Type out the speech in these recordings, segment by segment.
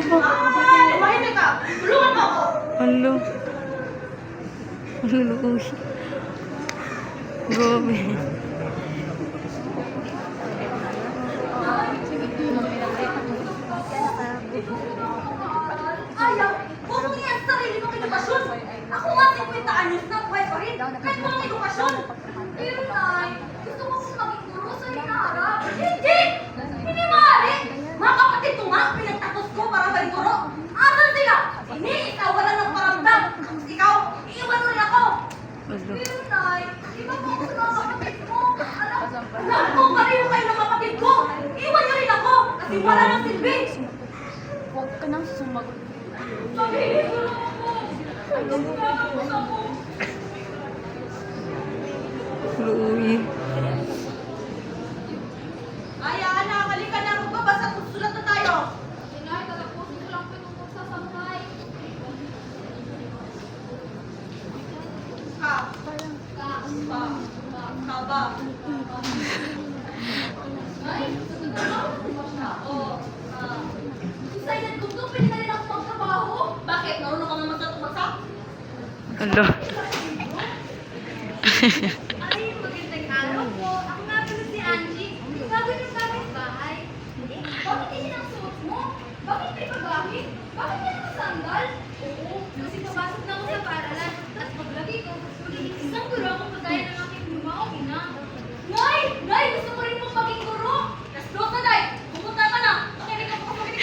ba? Mahimik ka! Tulungan mo ako! Alo. Alo, uy. Grabe. Ayaw! Huwag mo yan sa sarili mong edukasyon! Ako nga 50 anyos na buhay pa rin! Kahit walang edukasyon! Pero Nay, gusto ko kong maging guro sa hinaharap! Hindi! Hindi maaari! Mga kapatid ko nga, pinagtapos ko para maging guro! Asan sila? Hindi! Ikaw wala ng paramdam! Tapos ikaw, iiwan mo rin ako! Alo. Pero Nay, iba mo ako sa mga kapatid mo! Alam ko, pareho kayo ng kapatid ko! Iwan niyo rin ako! Kasi wala ng silbi! Huwag ka nang sumagot. Sabihin mo lang ako! Nagkakapos ako! Alo, uy. Ay, anak, halika na. Magbabasa at magsulat na tayo. Inay, tatapusin ko lang po itong pagsasampay. Ka. Ka ba? Ay, Oo. Silent kung to, pwede na rin ako magtrabaho. Bakit? Marunong ka naman sa tumagsak? Alo. Ay, magandang araw po. Ako nga pala si Angie. Bago yung gamit bahay. Bakit hindi ang suot mo? Bakit may paggamit? Bakit yan ang sandal? Oo, kasi papasok na ako sa paaralan. At paglagi ko, magiging isang guro ako kagaya ng aking lumaong ina. Nay! Nay! Gusto ko rin pong maging guro! Let's go na, Nay! Pumunta ka na! Makinig ka po sa makinig.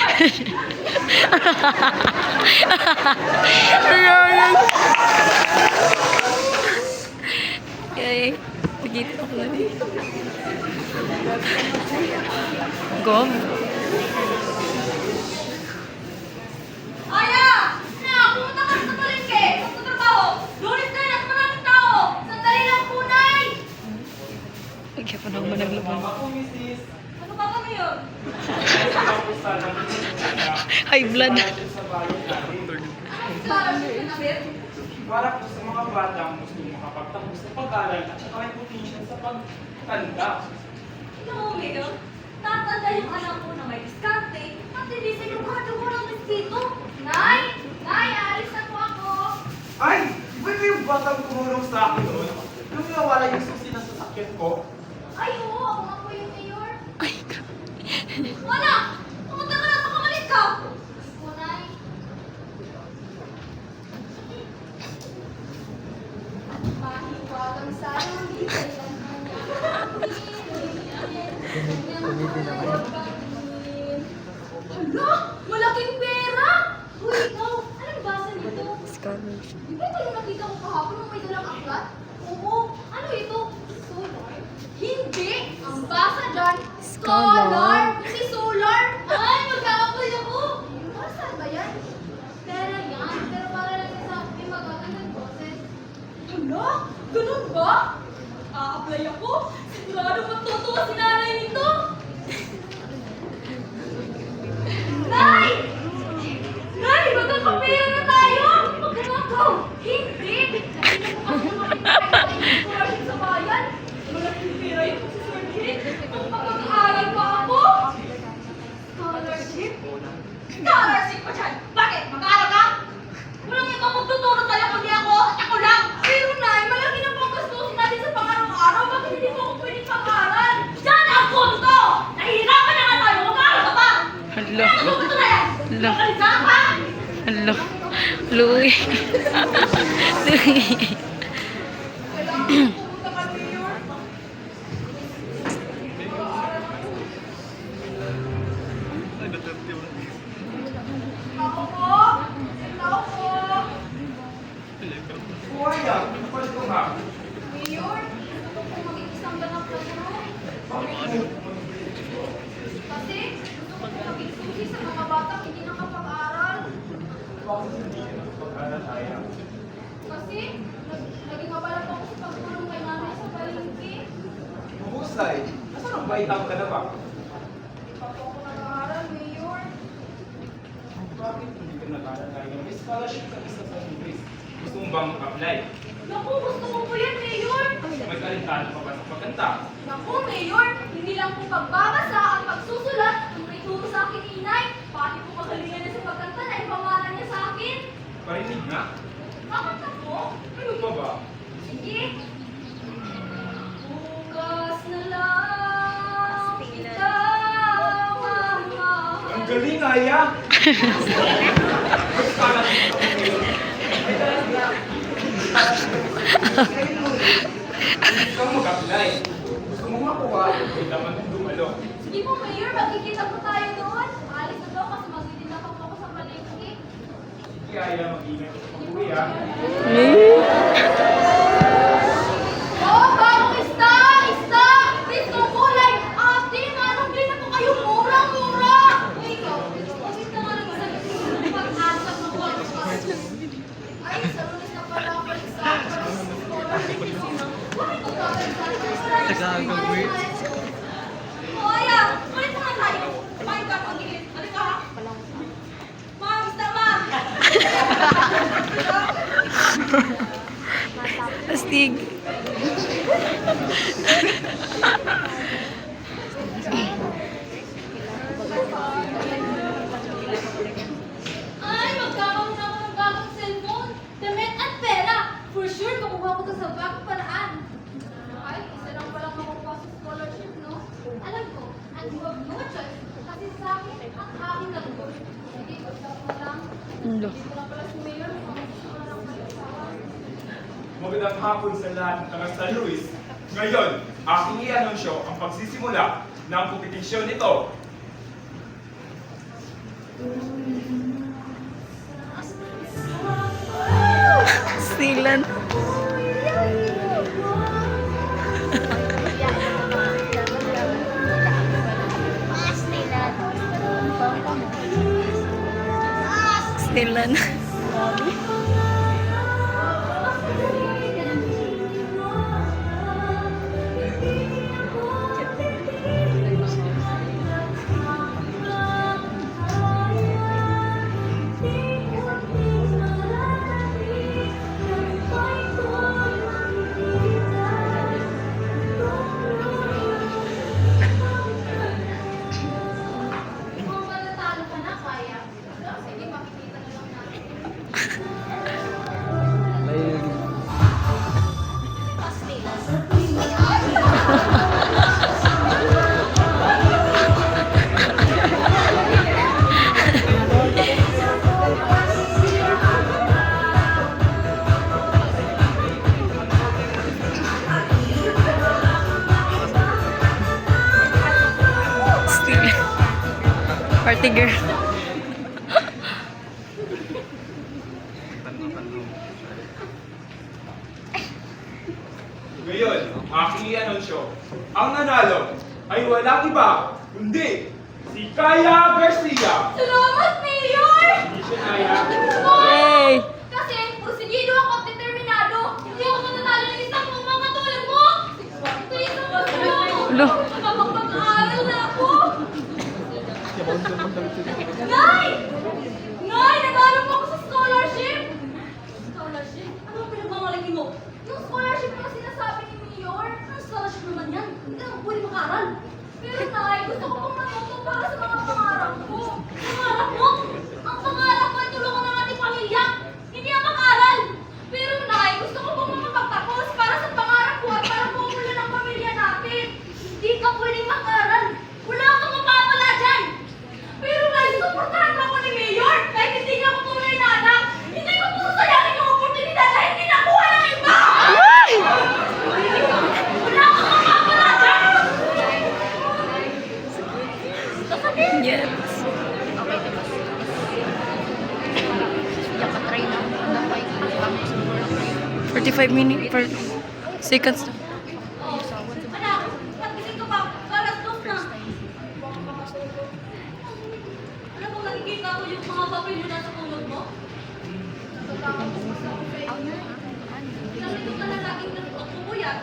Kaya, pagkita ko lang. Gom. Aya! Na! Pumunta ka sa palengke! Magtatrabaho! Lunes na at maraming tao! Sandali lang po, Nay! Ay, kaya pa naman naglaban. Ano ba kami yun? High blood. Scholarship na namin? Para po sa mga batang gusto makapagtapos sa pag-aaral at saka may potential sa pagtanda. Ito mo, Miguel. Tatanda yung anak ko na may diskarte at hindi sa yung kagawa ng mosquito. Nay! Nay, aalis na po ako! Ay! Di ba yung batang tumulong sa akin doon? Yung nawala yung susi na sasakyan ko? Ay, oo, ako nga po yung mayor. Ay, grabe. Anak! Pumunta ka na, baka malit ka! po, Nay. Mahiwagang sayang, hindi lang Hala! Malaking pera! Uy, ikaw! Anong basa nito? Scholarship. Di ba ito yung nakita ko kahapon nung may dalang aklat? Oo. Ano ito? Solar? Hindi! Ang basa dyan, Scholar. Scholar! Kasi solar! Ay, magkakapoy ako! Para saan ba yan? Pera yan, pero para lang sa may magagandang boses. Hala? Ganun ba? A-apply ako? Sigurado matutuwa si nanay nito! Nay! Nay! Magkakapera na tayo! Magkakakaw! Hindi! Hindi mo kasi makikita yung scholarship sa bayan! Malaking pera yung pagsisurgit! Kung pag-aaral pa ako! Scholarship? Scholarship pa dyan! Bakit? Mag-aaral ka? Walang ibang magtuturo sa'yo kundi ako at ako lang! Pero Nay, malaki na pang gastusin natin sa pang-araw-araw. Bakit hindi mo ako pwedeng pag-aaral? Yan ang punto! Nahihirapan na nga tayo! Mag-aaral ka pa! Alo. Ano gusto na yan? Alo. Makalisa ka pa? Alo. Louie. Louie. Kailangan ko pumunta ka, Mayor. Tao po! Tao po! Buhay yan! Napalit ko nga. Mayor, gusto ko pong maging isang ganap na guro. Kasi gusto ko pong maging susi sa mga batang hindi nakapag-aral. Bakit hindi ka nakapag-aaral tayo? Kasi naging mabalag ako sa pagtulong kay nanay sa palengke. Mahusay! Nasaan ang baitang ka na ba? Hindi pa po ako nag-aaral, Mayor. Bakit hindi ka nag-aaral tayo? May scholarship sa isa sa English. Gusto mo bang mag-apply? Naku, gusto ko po yan, Mayor. May kalintado pa ba sa pagkanta? Naku, Mayor, hindi lang po pagbabasa at pagsusulat ang may turo sa akin ni Inay, pati po magalingan na sa Na? Bakit ako? Ano pa ba? Sige. Bukas na lang kita mamahal. Ang galing, Aya! Gusto mo mag-apply. Gusto mo makuha. Hindi naman dumalo. Sige po, Mayor, magkikita po tayo doon. Maalis na daw kasi magtitinda pa po ako sa palengke. Sige, Aya, mag-ingat sa pag-uwi, ha? Oh, bagong stock! Stock! Please don't go like, ate, manong din na po kayo murang-mura! Ay, ikaw, bakit na nga lang sa pag-asap ng podcast? Ay, sa lunes na pala ako exam. Bakit ko gagawin? Oh, Aya, ulit na nga tayo. Kumain ka, pag-ilit. Ano ka? Ma'am, tama! Astig. Ay, magkakaroon na ako ng bagong cellphone, damit at pera. For sure, makuha ko to sa bagong paraan. Ay, isa lang palang makukuha sa scholarship, no? Alam ko, and you have no choice. Kasi sa akin, ang akin lang ko. Hindi ko lang. Ulo. Hindi ko lang pala si Mayor. Magandang hapon sa lahat ng taga San Luis. Ngayon, aking i-anunsyo ang pagsisimula ng kompetisyon nito. Silan. Silan. Kung matatalo ka na, kaya. Sige, makikita na lang natin. Silan. Party girl. Ngayon, aking i-anunsyo. Ang nanalo ay walang iba, kundi si Kaya Garcia. Salamat, Mayor! Hindi siya Kaya. Yay! Kasi, porsigido ako at determinado. Hindi ako matatalo ng isang mga tulad mo. Ito isang gusto. Ulo. Kapag-aaral na ako. Nay! Nay, nagano po ako sa scholarship. Scholarship? Ano ang pinagmamalaki mo? Yung scholarship na sinasabi ni Mayor, anong scholarship naman yan? Hindi ako pwede makaral. Pero Nay, gusto ko pong matuto para sa mga pangarap ko. Pangarap mo? Ang pangarap ko ay tulungan ng ating pamilya. Hindi ang makaral. Pero Nay, gusto ko pong makapagtapos para sa pangarap ko at para pumulan ng pamilya natin. Hindi ka pwedeng makaral. Wala kang mapapala dyan. Pero Nay, suportahan mo ako ni Mayor kahit hindi niya ako tunay na anak. Hindi ko po sasayangin yung oportunidad na hindi nakuha ng iba. Wala kang mapapala dyan. Yes. 45 minutes per seconds. Anak, pagising ka pa. Alas 2 na. Alam mo, nakikita ko yung mga papel mo nasa kumot mo? Nandito ka na laging nagpapuyat.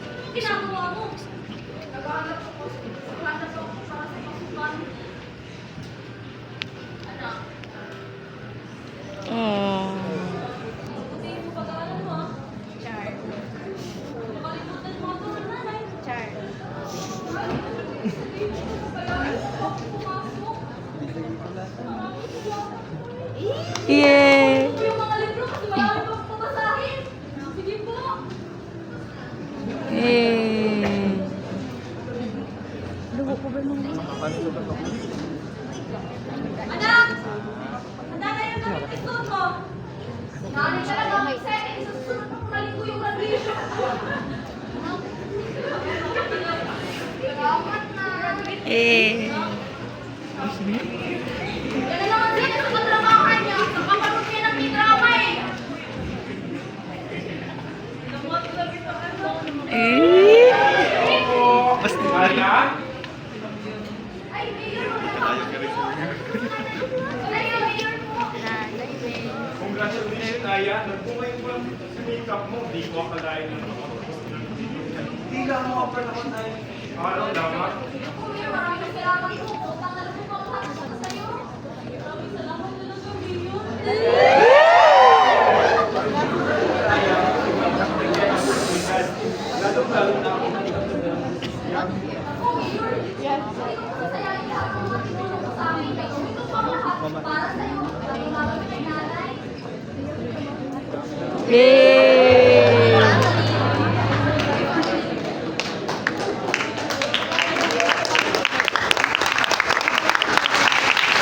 Anong ginagawa mo? Naghahanap ako para sa pasukan. Anak, Oh. putihin mo pag-aaral mo, ha? Nakalimutan mo ako ng nanay. Yay! Yung mga libro Nanay talaga ang setting. Sa susunod na kumaling ko yung graduation. Salamat na. Eh. Yan na naman din sa katrabahan niya. Nakapanood niya ng drama eh. Eh. Basta. Ayan. Ay, mayor mo na. Ay, mayor mo. Congratulations, Aya. Nagbungay mo lang sa makeup mo. Di ko akalain na makapagpapos ng video. Hindi lang mo ako naman ay araw lamang. Mayor, maraming salamat po. Utang na loob ako para sa'yo. Maraming salamat na sa mayor. Lalo-lalo na ako. Ako, mayor. Hindi ko masasayain lahat ng mga tinulong mo sa amin. Ito pa lahat para sa'yo. Lalo-lalo na kay nanay. Eh.